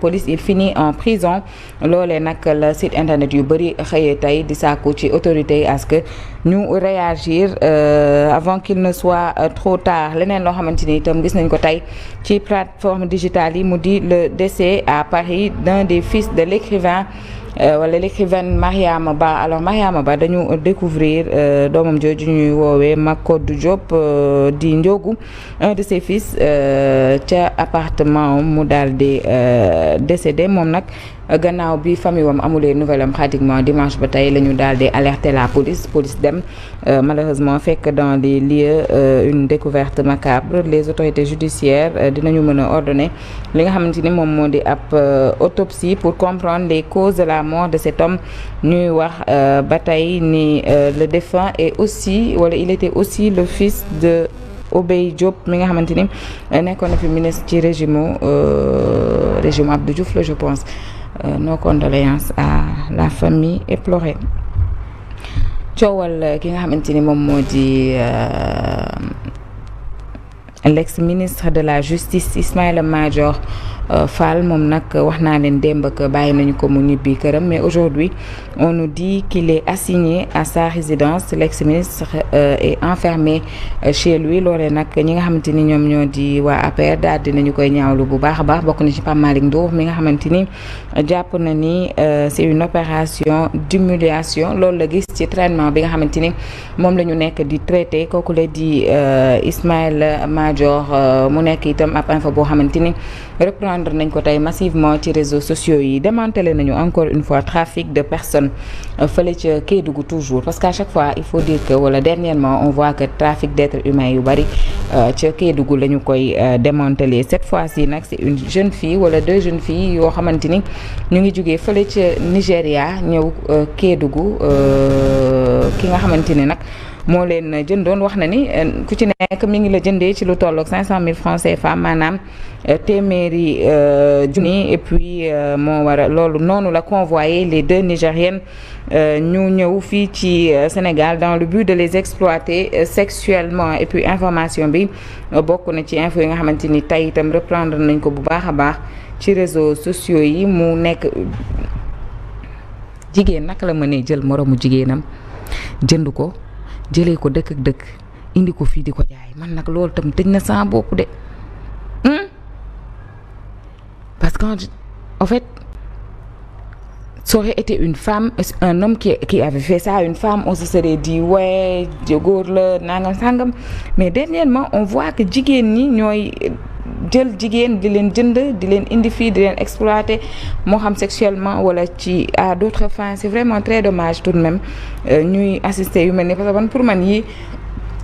police il finit en prison loolee nag la site internet yu bëri xëyee tey di sàkku ci autorités yi à ce que ñu réagir avant qu'il ne soit trop tard leneen loo xamante ni itam gis nañ ko tey ci plateforme digitale yi mu di le décès à Paris d'un des fils de l'écrivain wala l'écrivaine Mariama Ba. Alors Mariama Ba dañu découvrir doomam jooju ñuy woowee Macodou Diop di Ndiogu un de ses fils ca appartement mu daal di décédé moom nag gannaaw bi famille wam amulee nouvelle am pratiquement dimanche ba tey la ñu daal di alerter la police dem malheureusement fekk dans les lieux une découverte macabre. Les autorités judiciaires dinañu mën a ordonner li nga xamante ni moom moo di ab autopsie pour comprendre les causes de la mort de cet homme. ñuy wax ba tey ni le défunt est aussi wala il était aussi le fils de Obey Diop mi nga xamante ni nekkoon na fi ministre ci régime Abdou Diouf la je pense. Nos condoléances à la famille éplorée. coowal ki nga xamante ni moom moo di l'ex-ministre de la justice Ismaïla Madior Fall moom nag wax naa leen démb que bàyyi nañu ko mu ñibbi këram mais aujourd'hui on nous dit qu'il est assigné à sa résidence. L'ex-ministre est enfermé chez lui loolee nag ñi nga xamante ni ñoom ñoo di waa APR daal dinañu koy ñaawlu bu baax a baax bokk na ci Pape Malick Ndour mi nga xamante ni jàpp na ni c'est une opération d'humiliation loolu la gis ci traitement bi nga xamante ni moom la ñu nekk di traité kooku la di Ismaïla Madior mu nekk itam ab info boo xamante ni reprendre nañ ko tey massivement ci réseaux sociaux yi. Démantelé nañu encore une fois trafic de personnes fële ca Kédougou toujours parce qu'à chaque fois il faut dire que wala dernièrement on voit que trafic d'êtres humains yu bari ca Kédougou la ñu koy démantelé. Cette fois-ci nag c'est une jeune fille wala deux jeunes filles yoo xamante ni ñu ngi jugee fële ca Nigéria ñëw Kédougou ki nga xamante ni nag moo leen jëndoon wax na ni ku ci nekk mi ngi la jëndee ci lu tolloog 500 000 francs CFA maanaam téeméeri junni et puis moo war a loolu noonu la convoyé les deux Nigériennes ñu ñëw fii ci Sénégal dans le but de les exploiter sexuellement. Et puis information bi bokk na ci info yi nga xamante ni tey itam reprendre nañ ko bu baax a baax ci réseaux sociaux yi. mu nekk jigéen naka la mënee jël moroomu jigéenam jënd ko jëlee ko dëkk ak dëkk indi ko fii di ko jaay man nag loolu tam tëj na sama bopp de parce que en fait ça aurait été une femme un homme qui avait fait ça à une femme on se serait dit ouais góor la nangam sangam mais dernièrement on voit que jigéen ñi ñooy jël jigéen di leen jënd di leen indi fii di leen exploiter moo xam sexuellement wala ci à d'autres fins. C'est vraiment très dommage tout de même ñuy assister yu mel ni parce que man pour man yi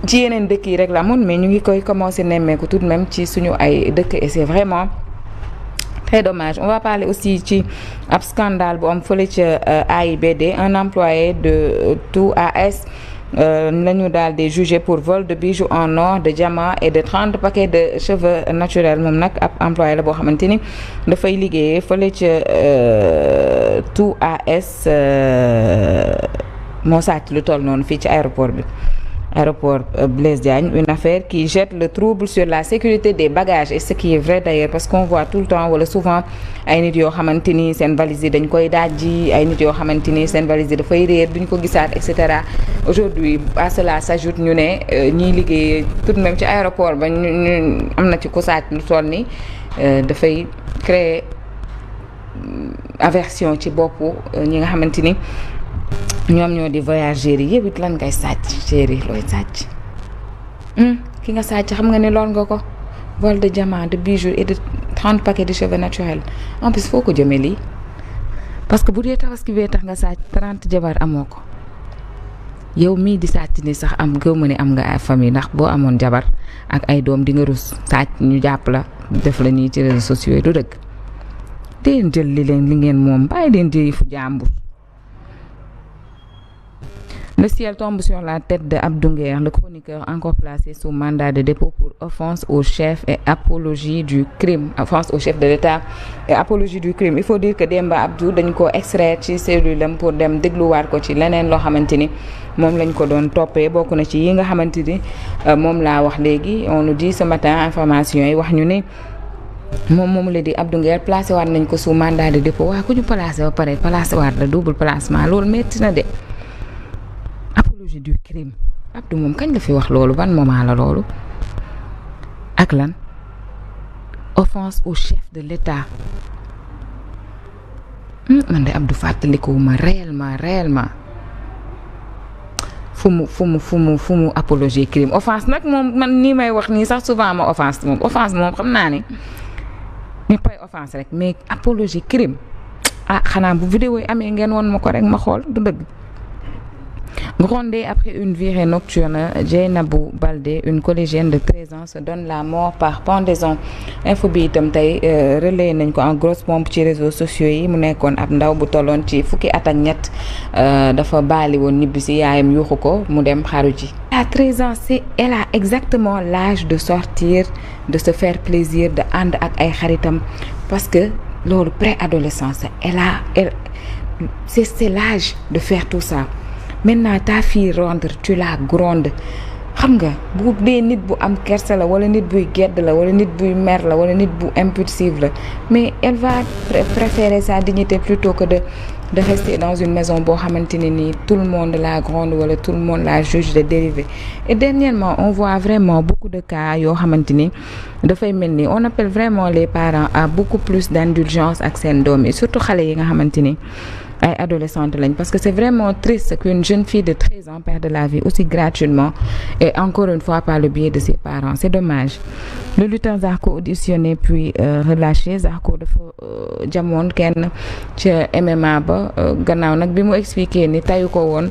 ci yeneen dëkk yi rek la amoon mais ñu ngi koy commencer nemmeeku tout de même ci suñu ay dëkk et c'est vraiment très dommage. On va parler aussi ci ab scandale bu am fële ca AIBD. Un employé de tout AS lañu daal di jugé pour vol de bijoux en or, de diamants et de 30 paquets de cheveux naturels. Moom nag ab employé la boo xamante ni dafay liggéeyee fële ca tout AS moo sàcc lu toll noonu fii ci aéroport bi. Aéroport Blaise Diagne, une affaire qui jette le trouble sur la sécurité des bagages et ce qui est vrai d'ailleurs parce qu'on voit tout le temps wala souvent ay nit yoo xamante ni seen valise yi dañ koy dajji ay nit yoo xamante ni seen valise yi dafay réer duñ ko gisaat et cetera. Aujourd'hui à cela s'ajoute ñu ne ñiy liggéey tout de même ci aéroport ba ñu am na ci ko sàcc lu toll ni dafay créer aversion ci boppu ñi nga xamante ni ñoom ñoo di voyageurs yi yëpp it lan ngay sàcc chéri looy sàcc ki nga sàcc xam nga ne lool nga ko vol de diamants de bijoux et de 30 paquets de cheveux naturels en plus foo ko jëmee lii parce que bu dee tabaski bee tax nga sàcc 30 jabar amoo ko yow mii di sàcc ni sax am gëw ma ne am nga ay famille ndax boo amoon jabar ak ay doom di nga rus sàcc ñu jàpp la def la nii ci réseaux sociaux yi du dëgg teen jël li ngeen moom bàyyi leen jëyi fu jàmbur. Le ciel tombe sur la tête de Abdou Nguer, le chroniqueur encore placé sous mandat de dépôt pour offense au chef et apologie du crime, offense au chef de l'État et apologie du crime. Il faut dire que Demba Abdou dañ ko extraire ci cellule am pour dem dégluwaat ko ci leneen loo xamante ni moom lañ ko doon toppee bokk na ci yi nga xamante ni moom laa wax léegi. On nous dit ce matin information yi wax ñu ne moom moomu la di Abdou Nguer placé waat nañ ko sous mandat de dépôt waaye ku ñu placé ba pare placé waat la double placement loolu métti na de apologie du crime Abdou moom kañ la fi wax loolu ban moment la loolu ak lan offense au chef de l'État man de Abdou fàttalikuwuma réellement fu mu apologie crime offense nag moom man nii may wax nii sax souvent ma offense moom xam naa ne ñu pay offense rek mais apologie crime xanaa bu vidéo yi amee ngeen woon ma ko rek ma xool du dëgg. Grondée après une virée nocturne, Dieynabou Baldé, une collégienne de 13 ans, se donne la mort par pendaison. Info bi itam tey relais nañ ko en grosse pompe ci réseaux sociaux yi mu nekkoon ab ndaw bu tolloon ci fukki at ak ñett dafa baali woon ñibbi si yaayam yuuxu ko mu dem xaru ji. À 13 ans elle a exactement l'âge de sortir, de se faire plaisir, de ànd ak ay xaritam parce que loolu préadolescence c'est l'âge de faire tout ça. Maintenant ta fille rentre tu la grondes xam nga bu dee nit bu am kersa la wala nit buy gedd la wala nit buy mer la wala nit bu impulsive la mais elle va préférer sa dignité plutôt que de rester dans une maison boo xamante ne nii tout le monde la gronde wala tout le monde la juge de dérivé. Et dernièrement on voit vraiment beaucoup de cas yoo xamante ni dafay mel ni on appelle vraiment les parents à beaucoup plus d'indulgence ak seen doom yi surtout xale yi nga xamante ni ay adolescente lañ parce que c'est vraiment triste qu'une jeune fille de 13 ans perde la vie aussi gratuitement et encore une fois par le biais de ses parents. C'est dommage. Le lutteur Zarko auditionné puis relâché. Zarko dafa jamoon kenn ca MMA ba gannaaw nag bi mu expliqué ni tayu ko woon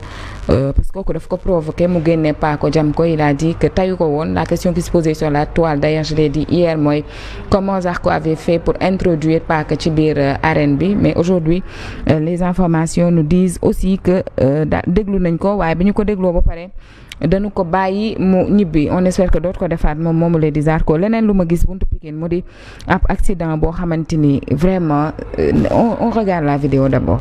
parce que kooku daf ko provoqué mu génne pas ko jam ko il a dit que tayu ko woon. La question qui se posait sur la toile d'ailleurs je l'ai dit hier mooy comment Zarko avait fait pour introduire pas que ci biir arène bi mais aujourd'hui les informations nous disent aussi que déglu nañ ko waaye bi ñu ko dégloo ba pare dañu ko bàyyi mu ñibbi on espère que dootu ko defaat moom moomu la di Zarko. Leneen lu ma gis buntu Pikine mu di ab accident boo xamante ni vraiment on regarde la vidéo d'abord.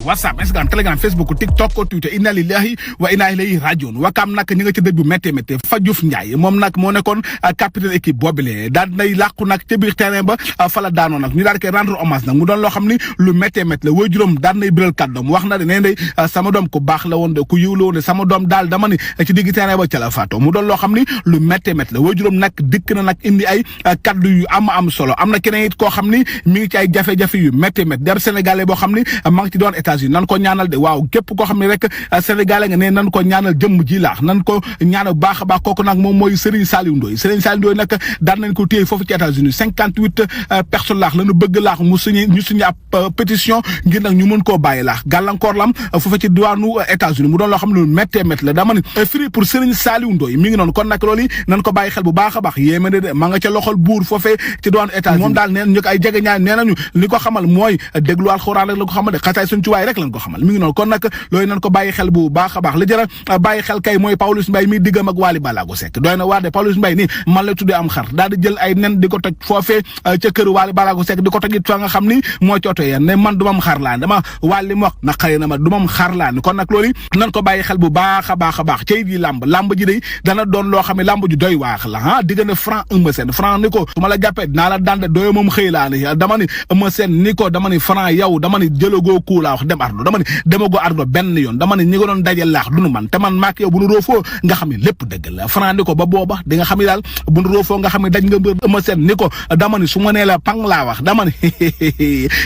WhatsApp, Instagram, Telegram, Facebook, TikTok, Twitter, inna lillahi wa inna ilayhi rajiun. Wakam nag ñi nga ci dëj bu méttee méttee Fa Diouf Ndiaye moom nag moo nekkoon capitaine équipe boobile daal nay làqu nag ca biir terrain ba fa la daanoo nag ñu daal di koy rendre hommage nag mu doon loo xam ni lu méttee méttee la woy juróom daal nay biral kàddoom wax na de nee na sama doom ku baax la woon de ku yiw la woon de sama doom daal dama ni ci digg terrain ba ca la faatoo mu doon loo xam ni lu méttee méttee la woy juróom nag dikk na nag indi ay kaddu yu am solo am na keneen it koo xam ni mi ngi ci ay jafe-jafe yu méttee méttee der sénégalais boo xam ni ma ngi ci doon États-Unis nan ko ñaanal de waaw képp koo xam ne rek sénégalais nga ne nan ko ñaanal jëmm ji laax nan ko ñaanal baax a baax kooku nag moom mooy Serigne Saliou Ndoye nag daan nañ ko téye foofu ci États-Unis 58 personnes laax lañu bëgg laax ñu signé ab pétition ngir nag ñu mën koo bàyyi laax gàllankoor lam foofu ci diwaanu États-Unis mu doon loo xam ne lu méttee métti la dama ne free pour Serigne Saliou Ndoye mi ngi noonu kon nag loolu yi nan ko bàyyi xel bu baax a baax yéeme de ma nga ca loxol buur foofee ci diwaanu États-Unis moom daal neen ñu ko ay jege ñaar nee nañu li ko xamal mooy déglu alxuraan rek la ko xamal de xasaay suñ ci waay rek lañ ko xamal mi ngi noonu kon nag loolu nañ ko bàyyi xel bu baax a baax li jëra bàyyi xel kay mooy Pawlish Mbaye mi diggam ak Wally Ballago Seck doy na waar de Pawlish Mbaye ni man la tuddee am xar daal di jël ay nen di ko toj foofee ca kër Wally Ballago Seck di ko toj it fa nga xam ni moo ci oto yeen ne man du mam xar laa dama Wally mu wax na xëy na ma du mam xar laa ni kon nag loolu nañ ko bàyyi xel bu baax a baax a baax cay di làmb ji day dana doon loo xam ne làmb ju doy waax la diggante Franc Eumeu Sène Franc ni ko su ma la jàppee dinaa la daan de doyo moom xëy laa ni dama ni Eumeu Sène ni ko dama ni Franc yow dama ni jëlagoo kuu laa wax dem ardo dama ni demagoo ardo benn yoon dama ni ñi ko doon dajal laax du nu man te man maak yow bu nu roofoo nga xam ne lépp dëgg la Franc ni ko ba booba di nga xam ne daal bu nu roofoo nga xam ne daj nga mbër Eumeu Sène ni ko dama ni su ma nee la pang laa wax dama ni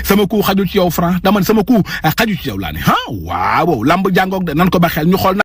sama kuu xaju ci yow Franc dama ni sama kuu xaju ci yow laa ni waaw lamb jàngoog de nan ko ba xel ñu xool